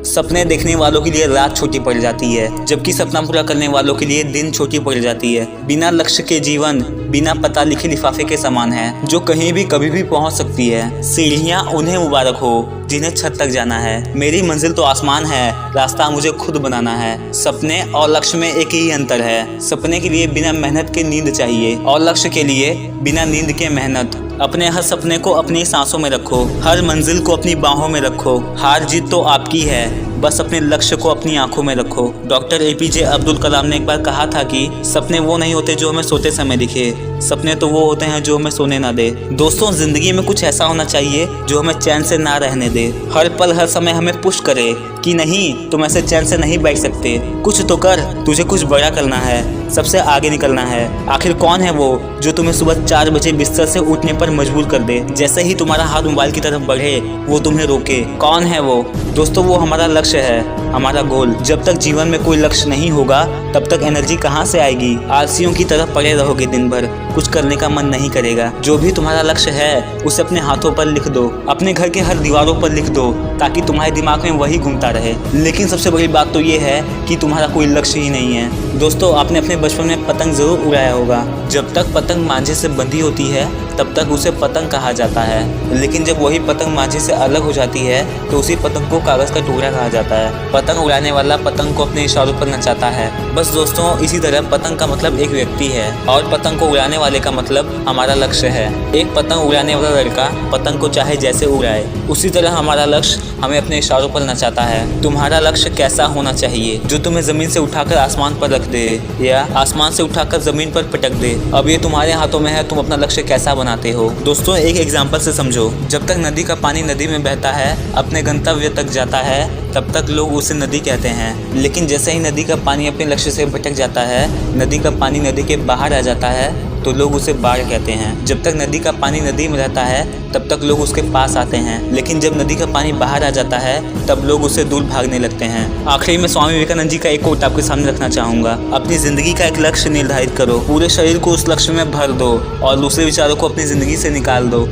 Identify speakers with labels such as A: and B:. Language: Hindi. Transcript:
A: सपने देखने वालों के लिए रात छोटी पड़ जाती है, जबकि सपना पूरा करने वालों के लिए दिन छोटी पड़ जाती है। बिना लक्ष्य के जीवन बिना पता लिखे लिफाफे के समान है, जो कहीं भी कभी भी पहुंच सकती है। सीढ़ियां उन्हें मुबारक हो जिन्हें छत तक जाना है। मेरी मंजिल तो आसमान है, रास्ता मुझे खुद बनाना है। सपने और लक्ष्य में एक ही अंतर है। सपने के लिए बिना मेहनत के नींद चाहिए और लक्ष्य के लिए बिना नींद के मेहनत। अपने हर सपने को अपनी सांसों में रखो, हर मंजिल को अपनी बाहों में रखो। हार जीत तो आपकी है, बस अपने लक्ष्य को अपनी आंखों में रखो। डॉक्टर APJ अब्दुल कलाम ने एक बार कहा था कि सपने वो नहीं होते जो हमें सोते समय दिखे, सपने तो वो होते हैं जो हमें सोने ना दे। दोस्तों, जिंदगी में कुछ ऐसा होना चाहिए जो हमें चैन से ना रहने दे। हर पल हर समय हमें पुश करे कि नहीं, तुम ऐसे चैन से नहीं बैठ सकते, कुछ तो कर, तुझे कुछ बड़ा करना है, सबसे आगे निकलना है। आखिर कौन है वो जो तुम्हें सुबह 4 बजे बिस्तर से उठने पर मजबूर कर दे, जैसे ही तुम्हारा हाथ मोबाइल की तरफ बढ़े वो तुम्हें रोके? कौन है वो? दोस्तों, वो हमारा लक्ष्य है, हमारा गोल। जब तक जीवन में कोई लक्ष्य नहीं होगा तब तक एनर्जी कहाँ से आएगी? आलसियों की तरफ पड़े रहोगे दिन भर, कुछ करने का मन नहीं करेगा। जो भी तुम्हारा लक्ष्य है उसे अपने हाथों पर लिख दो, अपने घर के हर दीवारों पर लिख दो, ताकि तुम्हारे दिमाग में वही घूमता रहे। लेकिन सबसे बड़ी बात तो ये है कि तुम्हारा कोई लक्ष्य ही नहीं है। दोस्तों, आपने अपने बचपन में पतंग जरूर उड़ाया होगा। जब तक पतंग मांझे से बंधी होती है तब तक उसे पतंग कहा जाता है, लेकिन जब वही पतंग मांझे से अलग हो जाती है तो उसी पतंग को कागज का टुकड़ा कहा जाता है। पतंग उड़ाने वाला पतंग को अपने इशारों पर नचाता है। बस दोस्तों, इसी तरह पतंग का मतलब एक व्यक्ति है और पतंग को उड़ाने वाले का मतलब हमारा लक्ष्य है। एक पतंग उड़ाने वाला लड़का पतंग को चाहे जैसे उड़ाए, उसी तरह हमारा लक्ष्य हमें अपने इशारों पर नचाता है। तुम्हारा लक्ष्य कैसा होना चाहिए? जो तुम्हें जमीन से उठाकर आसमान पर रख दे या आसमान से उठाकर जमीन पर पटक दे। अब ये तुम्हारे हाथों में है, तुम अपना लक्ष्य कैसा बनाते हो। दोस्तों, एक एग्जाम्पल से समझो। जब तक नदी का पानी नदी में बहता है, अपने गंतव्य तक जाता है, तब तक लोग उसे नदी कहते हैं। लेकिन जैसे ही नदी का पानी अपने लक्ष्य से भटक जाता है, नदी का पानी नदी के बाहर आ जाता है, तो लोग उसे बाढ़ कहते हैं। जब तक नदी का पानी नदी में रहता है तब तक लोग उसके पास आते हैं, लेकिन जब नदी का पानी बाहर आ जाता है तब लोग उससे दूर भागने लगते हैं। आखिरी में स्वामी विवेकानंद जी का एक कोट आपके सामने रखना चाहूँगा। अपनी ज़िंदगी का एक लक्ष्य निर्धारित करो, पूरे शरीर को उस लक्ष्य में भर दो और दूसरे विचारों को अपनी ज़िंदगी से निकाल दो।